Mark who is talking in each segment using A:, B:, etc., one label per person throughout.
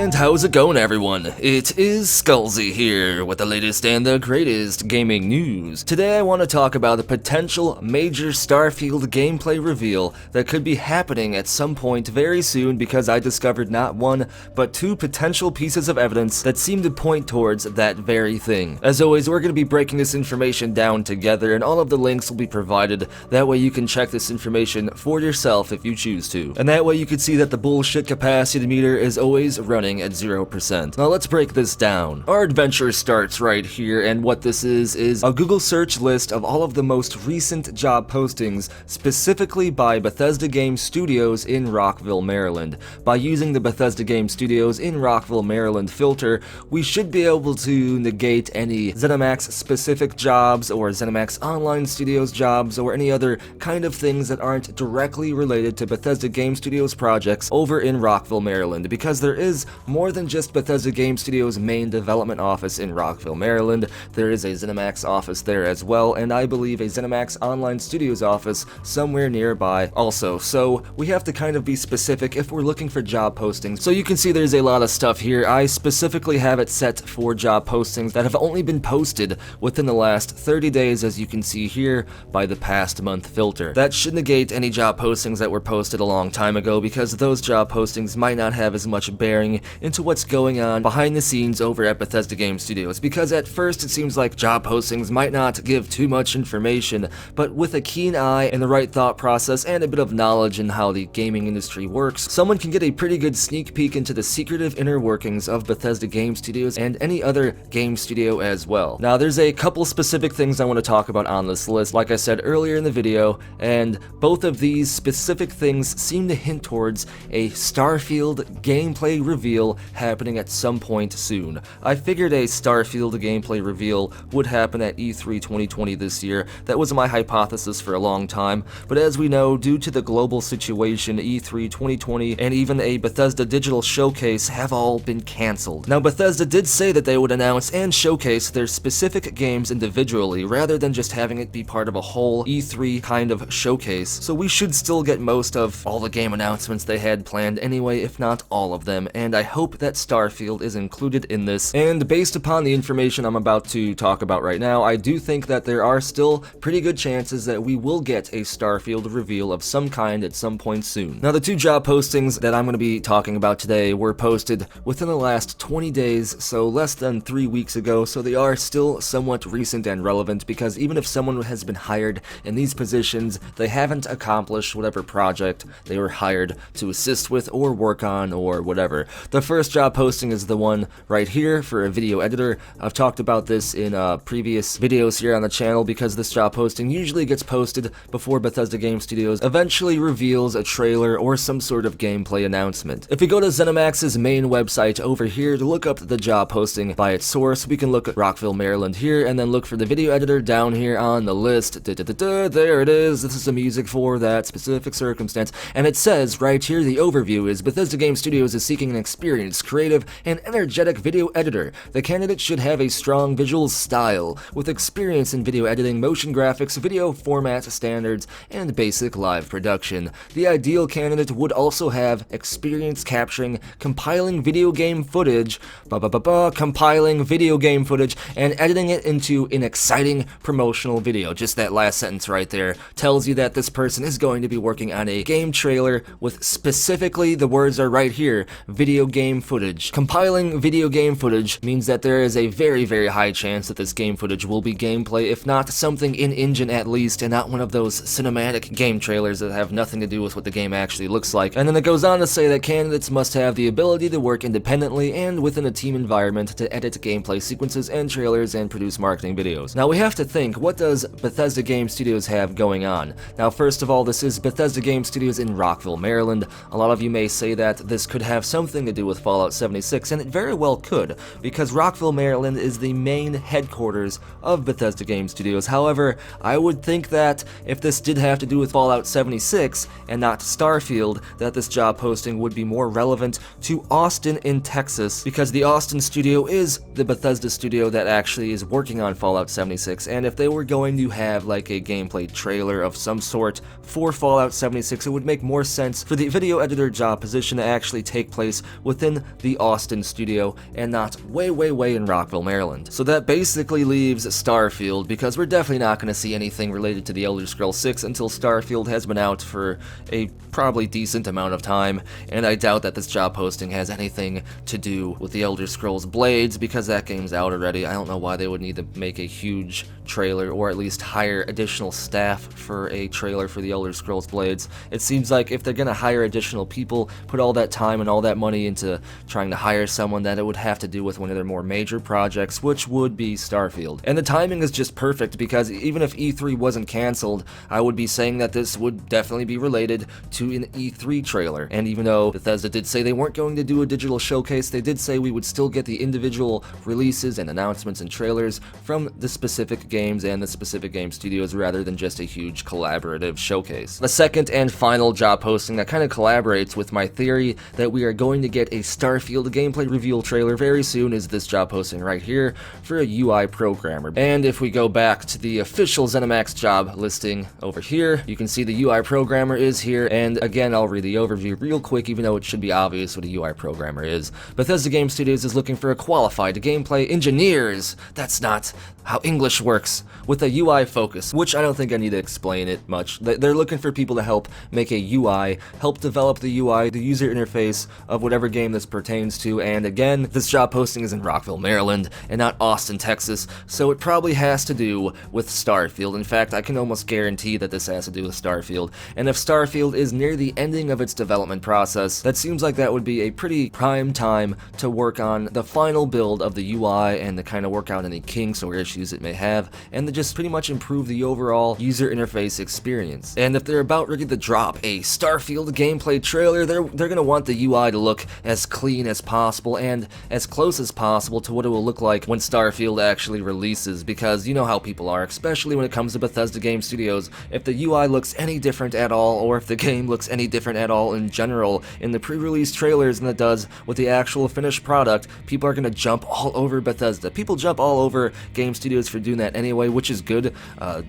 A: And how's it going, everyone? It is Skullzi here with the latest and the greatest gaming news. Today I want to talk about a potential major Starfield gameplay reveal that could be happening at some point very soon, because I discovered not one, but two potential pieces of evidence that seem to point towards that very thing. As always, we're going to be breaking this information down together, and all of the links will be provided. That way you can check this information for yourself if you choose to. And that way you can see that the bullshit capacity meter is always running at 0%. Now let's break this down. Our adventure starts right here, and what this is a Google search list of all of the most recent job postings, specifically by Bethesda Game Studios in Rockville, Maryland. By using the Bethesda Game Studios in Rockville, Maryland filter, we should be able to negate any ZeniMax specific jobs or ZeniMax Online Studios jobs or any other kind of things that aren't directly related to Bethesda Game Studios projects over in Rockville, Maryland, because there is more than just Bethesda Game Studios' main development office in Rockville, Maryland. There is a ZeniMax office there as well, and I believe a ZeniMax Online Studios office somewhere nearby also. So we have to kind of be specific if we're looking for job postings. So you can see there's a lot of stuff here. I specifically have it set for job postings that have only been posted within the last 30 days, as you can see here, by the past month filter. That should negate any job postings that were posted a long time ago, because those job postings might not have as much bearing into what's going on behind the scenes over at Bethesda Game Studios, because at first it seems like job postings might not give too much information, but with a keen eye and the right thought process and a bit of knowledge in how the gaming industry works, someone can get a pretty good sneak peek into the secretive inner workings of Bethesda Game Studios and any other game studio as well. Now there's a couple specific things I want to talk about on this list, like I said earlier in the video, and both of these specific things seem to hint towards a Starfield gameplay reveal happening at some point soon. I figured a Starfield gameplay reveal would happen at E3 2020 this year. That was my hypothesis for a long time, but as we know, due to the global situation, E3 2020 and even a Bethesda Digital Showcase have all been cancelled. Now Bethesda did say that they would announce and showcase their specific games individually, rather than just having it be part of a whole E3 kind of showcase, so we should still get most of all the game announcements they had planned anyway, if not all of them, and I hope that Starfield is included in this. And based upon the information I'm about to talk about right now, I do think that there are still pretty good chances that we will get a Starfield reveal of some kind at some point soon. Now the two job postings that I'm going to be talking about today were posted within the last 20 days, so less than 3 weeks ago, so they are still somewhat recent and relevant, because even if someone has been hired in these positions, they haven't accomplished whatever project they were hired to assist with or work on or whatever. The first job posting is the one right here for a video editor. I've talked about this in previous videos here on the channel, because this job posting usually gets posted before Bethesda Game Studios eventually reveals a trailer or some sort of gameplay announcement. If we go to ZeniMax's main website over here to look up the job posting by its source, we can look at Rockville, Maryland here, and then look for the video editor down here on the list. There it is. This is the music for that specific circumstance, and it says right here, the overview is Bethesda Game Studios is seeking an experienced, creative, and energetic video editor. The candidate should have a strong visual style, with experience in video editing, motion graphics, video format standards, and basic live production. The ideal candidate would also have experience capturing, compiling video game footage, compiling video game footage, and editing it into an exciting promotional video. Just that last sentence right there tells you that this person is going to be working on a game trailer with specifically, the words are right here, video game footage. Compiling video game footage means that there is a very, very high chance that this game footage will be gameplay, if not something in-engine at least, and not one of those cinematic game trailers that have nothing to do with what the game actually looks like. And then it goes on to say that candidates must have the ability to work independently and within a team environment to edit gameplay sequences and trailers and produce marketing videos. Now we have to think, what does Bethesda Game Studios have going on? Now first of all, this is Bethesda Game Studios in Rockville, Maryland. A lot of you may say that this could have something to do with Fallout 76, and it very well could, because Rockville, Maryland is the main headquarters of Bethesda Game Studios. However, I would think that if this did have to do with Fallout 76 and not Starfield, that this job posting would be more relevant to Austin in Texas, because the Austin studio is the Bethesda studio that actually is working on Fallout 76, and if they were going to have like a gameplay trailer of some sort for Fallout 76, it would make more sense for the video editor job position to actually take place within the Austin studio and not way in Rockville, Maryland. So that basically leaves Starfield, because we're definitely not going to see anything related to the Elder Scrolls 6 until Starfield has been out for a probably decent amount of time, and I doubt that this job posting has anything to do with the Elder Scrolls Blades, because that game's out already. I don't know why they would need to make a huge trailer, or at least hire additional staff for a trailer for the Elder Scrolls Blades. It seems like if they're gonna hire additional people, put all that time and all that money into trying to hire someone, that it would have to do with one of their more major projects, which would be Starfield. And the timing is just perfect, because even if E3 wasn't cancelled, I would be saying that this would definitely be related to an E3 trailer. And even though Bethesda did say they weren't going to do a digital showcase, they did say we would still get the individual releases and announcements and trailers from the specific games and the specific game studios, rather than just a huge collaborative showcase. The second and final job posting that kind of collaborates with my theory that we are going to get a Starfield gameplay reveal trailer very soon is this job posting right here for a UI programmer. And if we go back to the official ZeniMax job listing over here, you can see the UI programmer is here, and again, I'll read the overview real quick, even though it should be obvious what a UI programmer is. Bethesda Game Studios is looking for a qualified gameplay engineers. That's not how English works. With a UI focus, which I don't think I need to explain it much. They're looking for people to help make a UI, help develop the UI, the user interface of whatever game this pertains to, and again, this job posting is in Rockville, Maryland, and not Austin, Texas, so it probably has to do with Starfield. In fact, I can almost guarantee that this has to do with Starfield, and if Starfield is near the ending of its development process, that seems like that would be a pretty prime time to work on the final build of the UI and to kind of work out any kinks or issues it may have, and to just pretty much improve the overall user interface experience. And if they're about ready to drop a Starfield gameplay trailer, they're gonna want the UI to look as clean as possible and as close as possible to what it will look like when Starfield actually releases, because you know how people are, especially when it comes to Bethesda Game Studios. If the UI looks any different at all, or if the game looks any different at all in general in the pre-release trailers than it does with the actual finished product, people are gonna jump all over Bethesda. People jump all over Game Studios for doing that anyway, which is good.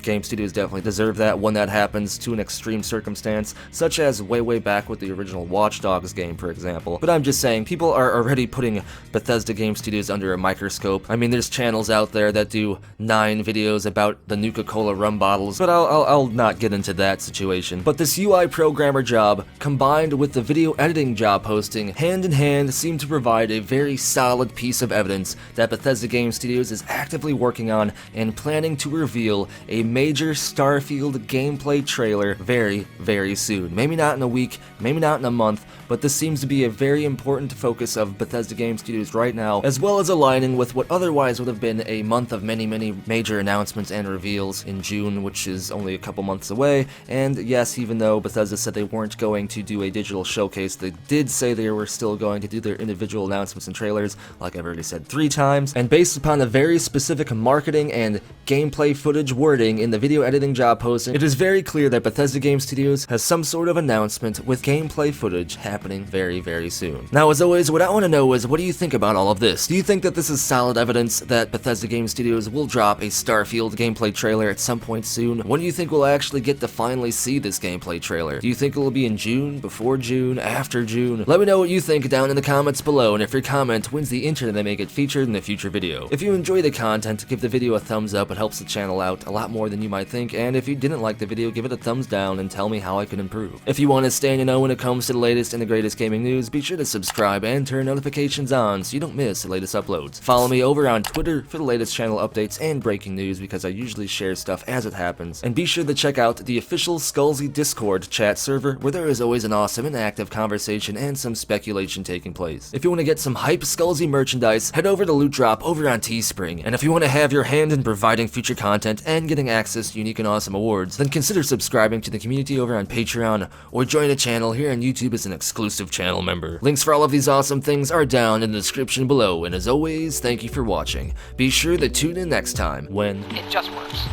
A: Game studios definitely deserve that when that happens to an extreme circumstance, such as way back with the original Watch Dogs game, for example. But I'm just saying, people are already putting Bethesda Game Studios under a microscope. I mean, there's channels out there that do 9 videos about the Nuka-Cola rum bottles, but I'll not get into that situation. But this UI programmer job, combined with the video editing job posting, hand in hand seem to provide a very solid piece of evidence that Bethesda Game Studios is actively working on and planning to reveal a major Starfield gameplay trailer very soon. Maybe not in a week, maybe not in a month, but this seems to be a very important focus of Bethesda Game Studios right now, as well as aligning with what otherwise would have been a month of many major announcements and reveals in June, which is only a couple months away. And yes, even though Bethesda said they weren't going to do a digital showcase, they did say they were still going to do their individual announcements and trailers, like I've already said 3 times. And based upon the very specific marketing and gameplay footage wording in the video editing job posting, it is very clear that Bethesda Game Studios has some sort of announcement with gameplay footage happening very soon. Now, as always, what I want to know is, what do you think about all of this? Do you think that this is solid evidence that Bethesda Game Studios will drop a Starfield gameplay trailer at some point soon? When do you think we'll actually get to finally see this gameplay trailer? Do you think it will be in June, before June, after June? Let me know what you think down in the comments below, and if your comment wins the internet, they may get featured in a future video. If you enjoy the content, give the video a thumbs up. It helps the channel out a lot more than you might think, and if you didn't like the video, give it a thumbs down and tell me how I can improve. If you want to stay in the know when it comes to the latest and the greatest gaming news, be sure to subscribe and turn notifications on so you don't miss the latest uploads. Follow me over on Twitter for the latest channel updates and breaking news, because I usually share stuff as it happens. And be sure to check out the official Skullzi Discord chat server, where there is always an awesome and active conversation and some speculation taking place. If you want to get some hype Skullzi merchandise, head over to Loot Drop over on Teespring. And if you want to have your hand in providing future content and getting access to unique and awesome awards, then consider subscribing to the community over on Patreon, or join a channel here on YouTube as an exclusive channel member. Links for all of these awesome things are down in the description below, and as always, thank you for watching. Be sure to tune in next time when
B: it just works.